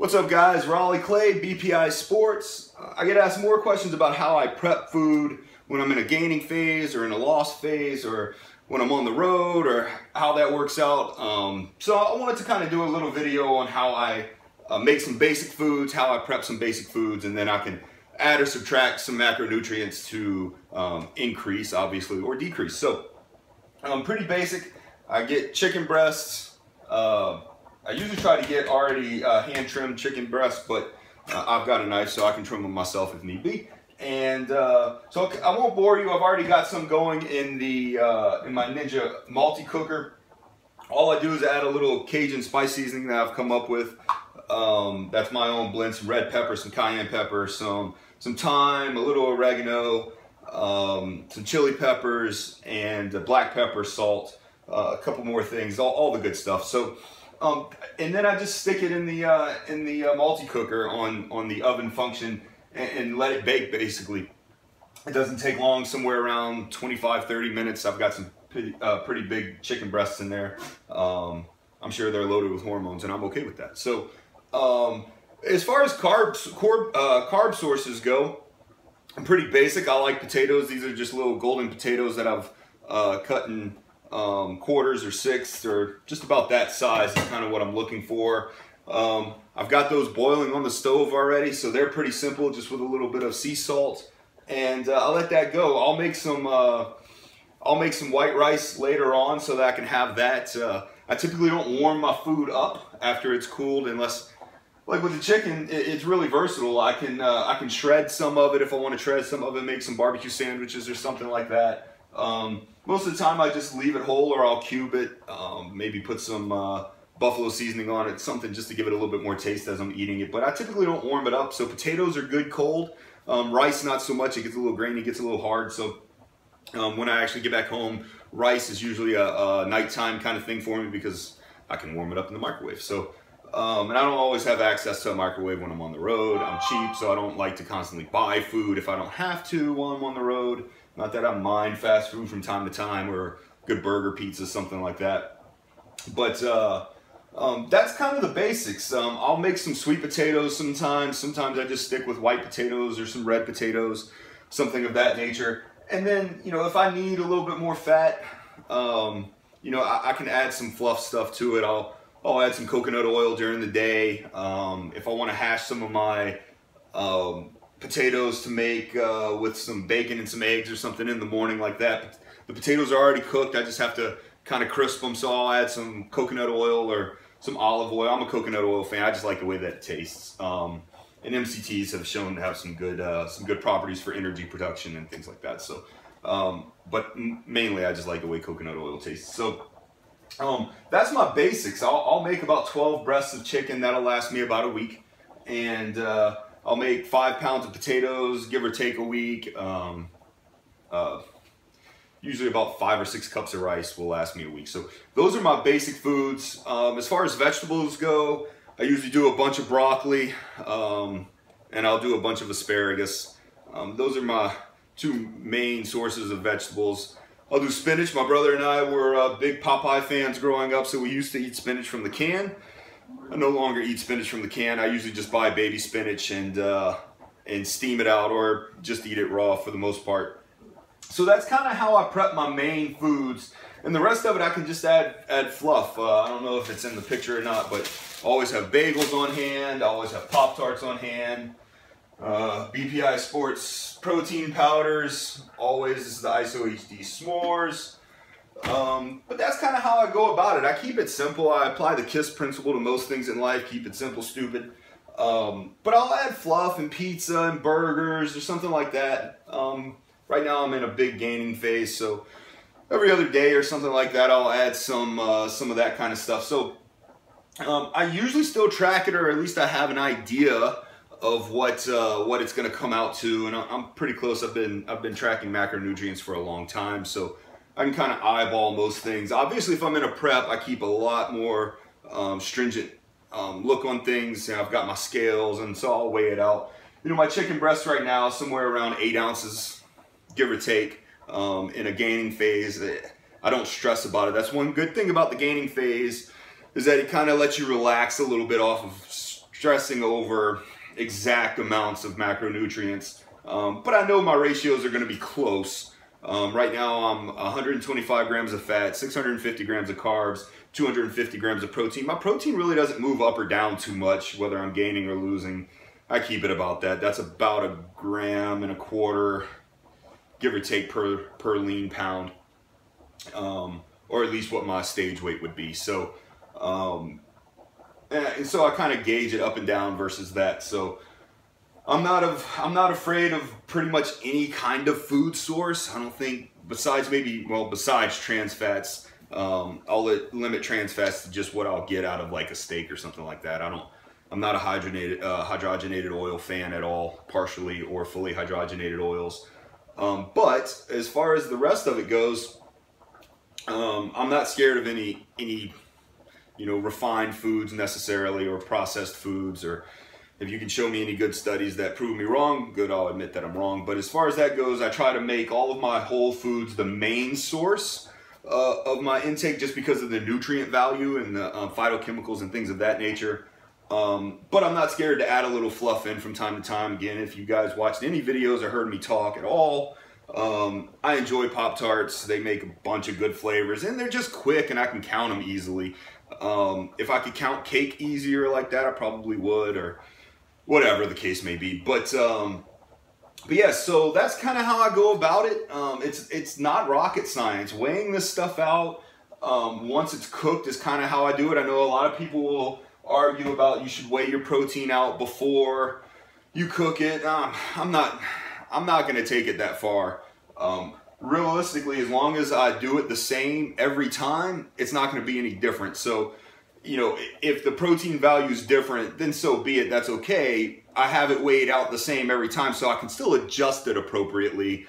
What's up, guys? Raleigh Clay, BPI Sports. I get asked more questions about how I prep food when I'm in a gaining phase or in a loss phase or when I'm on the road or how that works out. So I wanted to kind of do a little video on how I make some basic foods, how I prep some basic foods, and then I can add or subtract some macronutrients to increase, obviously, or decrease. So pretty basic. I get chicken breasts. I usually try to get already hand-trimmed chicken breasts, but I've got a knife so I can trim them myself if need be. And so I won't bore you. I've already got some going in my Ninja multi-cooker. All I do is add a little Cajun spice seasoning that I've come up with. That's my own blend: some red pepper, some cayenne pepper, some thyme, a little oregano, some chili peppers, and black pepper, salt, a couple more things, all the good stuff. So. And then I just stick it in the multi-cooker on the oven function and let it bake, basically. It doesn't take long, somewhere around 25-30 minutes. I've got some pretty big chicken breasts in there. I'm sure they're loaded with hormones, and I'm okay with that. So as far as carb sources go, I'm pretty basic. I like potatoes. These are just little golden potatoes that I've cut in quarters or sixths, or just about that size is kind of what I'm looking for. I've got those boiling on the stove already, so they're pretty simple, just with a little bit of sea salt, and I'll let that go. I'll make some white rice later on so that I can have that. I typically don't warm my food up after it's cooled, unless, like with the chicken, it's really versatile. I can shred some of it if I want to shred some of it, make some barbecue sandwiches or something like that. Most of the time I just leave it whole, or I'll cube it, maybe put some buffalo seasoning on it, something just to give it a little bit more taste as I'm eating it. But I typically don't warm it up. So potatoes are good cold. Rice, not so much. It gets a little grainy, gets a little hard. So when I actually get back home, rice is usually a nighttime kind of thing for me, because I can warm it up in the microwave. So and I don't always have access to a microwave when I'm on the road. I'm cheap, so I don't like to constantly buy food if I don't have to while I'm on the road. Not that I mind fast food from time to time, or good burger, pizza, something like that. But that's kind of the basics. I'll make some sweet potatoes sometimes. Sometimes I just stick with white potatoes or some red potatoes, something of that nature. And then, you know, if I need a little bit more fat, you know, I can add some fluff stuff to it. I'll add some coconut oil during the day. If I want to hash some of my potatoes to make with some bacon and some eggs or something in the morning like that. The potatoes are already cooked. I just have to kind of crisp them, so I'll add some coconut oil or some olive oil. I'm a coconut oil fan. I just like the way that it tastes. And MCTs have shown to have some good properties for energy production and things like that. So, but mainly I just like the way coconut oil tastes. So that's my basics. I'll make about 12 breasts of chicken. That'll last me about a week. And I'll make 5 pounds of potatoes, give or take a week. Usually about 5 or 6 cups of rice will last me a week. So those are my basic foods. As far as vegetables go, I usually do a bunch of broccoli, and I'll do a bunch of asparagus. Those are my 2 main sources of vegetables. I'll do spinach. My brother and I were big Popeye fans growing up, so we used to eat spinach from the can. I no longer eat spinach from the can. I usually just buy baby spinach and steam it out, or just eat it raw for the most part. So that's kind of how I prep my main foods, and the rest of it I can just add fluff. I don't know if it's in the picture or not, but I always have bagels on hand. I always have Pop-Tarts on hand. BPI Sports protein powders. Always. This is the ISO HD s'mores. But that's kind of how I go about it. I keep it simple. I apply the KISS principle to most things in life. Keep it simple, stupid. But I'll add fluff and pizza and burgers or something like that. Right now I'm in a big gaining phase, so every other day or something like that, I'll add some of that kind of stuff. So I usually still track it, or at least I have an idea of what it's going to come out to, and I'm pretty close. I've been tracking macronutrients for a long time, so I can kind of eyeball most things. Obviously, if I'm in a prep, I keep a lot more stringent look on things. You know, I've got my scales, and so I'll weigh it out. You know, my chicken breast right now is somewhere around 8 ounces, give or take, in a gaining phase. I don't stress about it. That's one good thing about the gaining phase, is that it kind of lets you relax a little bit off of stressing over exact amounts of macronutrients, but I know my ratios are going to be close. Right now I'm 125 grams of fat, 650 grams of carbs, 250 grams of protein. My protein really doesn't move up or down too much, whether I'm gaining or losing. I keep it about that. That's about 1.25 grams, give or take, per lean pound, or at least what my stage weight would be. So, and so I kind of gauge it up and down versus that. So I'm not afraid of pretty much any kind of food source. I don't think, besides trans fats. I'll limit trans fats to just what I'll get out of like a steak or something like that. I'm not a hydrogenated oil fan at all, partially or fully hydrogenated oils. But as far as the rest of it goes, I'm not scared of any refined foods necessarily, or processed foods, or if you can show me any good studies that prove me wrong, good, I'll admit that I'm wrong. But as far as that goes, I try to make all of my whole foods the main source of my intake, just because of the nutrient value and the phytochemicals and things of that nature. But I'm not scared to add a little fluff in from time to time. Again, if you guys watched any videos or heard me talk at all, I enjoy Pop-Tarts. They make a bunch of good flavors, and they're just quick, and I can count them easily. If I could count cake easier like that, I probably would, or whatever the case may be. But yeah, so that's kind of how I go about it. It's not rocket science. Weighing this stuff out once it's cooked is kind of how I do it. I know a lot of people will argue about you should weigh your protein out before you cook it. I'm not going to take it that far. Realistically, as long as I do it the same every time, it's not going to be any different. So, if the protein value is different, then so be it. That's okay. I have it weighed out the same every time, so I can still adjust it appropriately,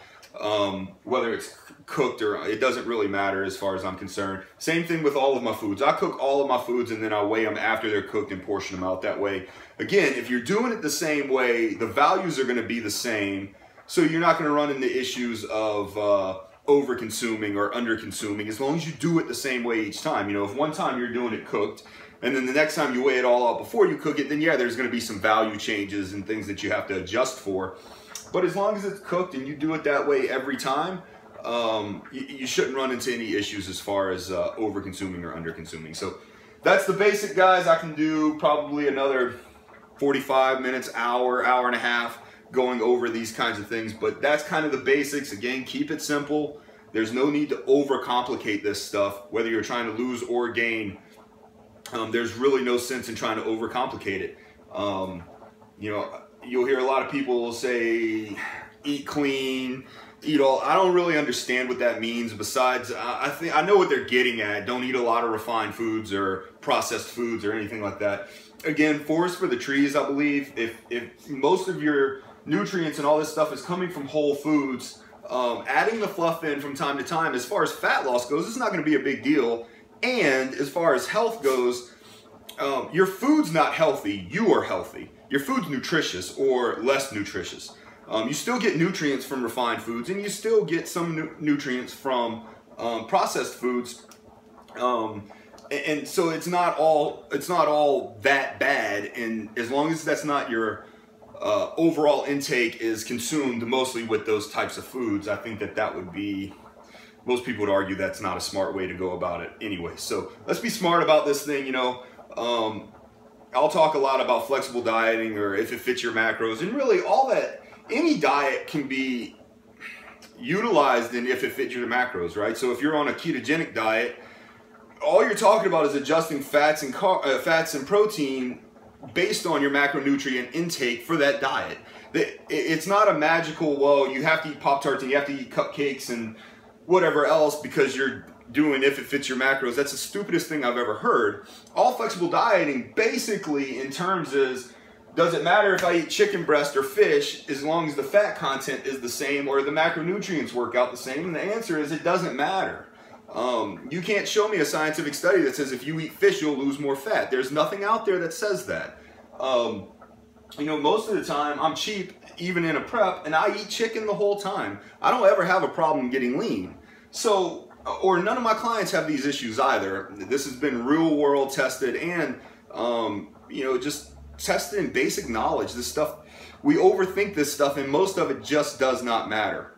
whether it's cooked or it doesn't really matter as far as I'm concerned. Same thing with all of my foods. I cook all of my foods and then I weigh them after they're cooked and portion them out that way. Again, if you're doing it the same way, the values are going to be the same. So you're not going to run into issues of over consuming or under consuming, as long as you do it the same way each time. If one time you're doing it cooked and then the next time you weigh it all out before you cook it, then yeah, there's going to be some value changes and things that you have to adjust for. But as long as it's cooked and you do it that way every time, you shouldn't run into any issues as far as over consuming or under consuming. So that's the basic, guys. I can do probably another 45 minutes, hour and a half going over these kinds of things, but that's kind of the basics. Again, keep it simple. There's no need to overcomplicate this stuff, whether you're trying to lose or gain. There's really no sense in trying to overcomplicate it. You'll hear a lot of people say, eat clean, eat all. I don't really understand what that means. Besides, I know what they're getting at. Don't eat a lot of refined foods or processed foods or anything like that. Again, forest for the trees, I believe. If most of your nutrients and all this stuff is coming from whole foods, adding the fluff in from time to time, as far as fat loss goes, it's not going to be a big deal. And as far as health goes, your food's not healthy, you are healthy. Your food's nutritious or less nutritious. You still get nutrients from refined foods, and you still get some nutrients from processed foods. And so it's not all that bad, and as long as that's not your overall intake is consumed mostly with those types of foods, I think that would be, most people would argue that's not a smart way to go about it anyway. So let's be smart about this thing. I'll talk a lot about flexible dieting, or if it fits your macros, and really all that, any diet can be utilized in if it fits your macros, right? So if you're on a ketogenic diet, all you're talking about is adjusting fats and protein based on your macronutrient intake for that diet. It's not a magical, well, you have to eat Pop-Tarts and you have to eat cupcakes and whatever else because you're doing if it fits your macros. That's the stupidest thing I've ever heard. All flexible dieting basically in terms is, does it matter if I eat chicken breast or fish as long as the fat content is the same or the macronutrients work out the same? And the answer is it doesn't matter. You can't show me a scientific study that says if you eat fish, you'll lose more fat. There's nothing out there that says that. Most of the time I'm cheap, even in a prep, and I eat chicken the whole time. I don't ever have a problem getting lean. So, or none of my clients have these issues either. This has been real world tested and, just tested in basic knowledge. This stuff, we overthink this stuff, and most of it just does not matter.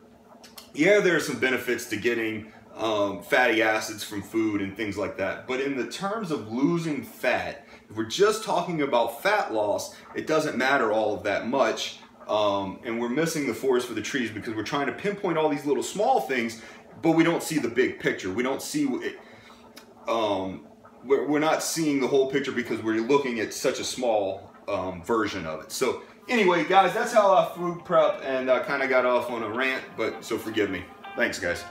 Yeah, there are some benefits to getting fatty acids from food and things like that, but in the terms of losing fat, if we're just talking about fat loss, it doesn't matter all of that much, and we're missing the forest for the trees because we're trying to pinpoint all these little small things, but we don't see the big picture. We don't see it, we're not seeing the whole picture because we're looking at such a small version of it. So anyway, guys, that's how I food prep, and I kind of got off on a rant, but so forgive me. Thanks, guys.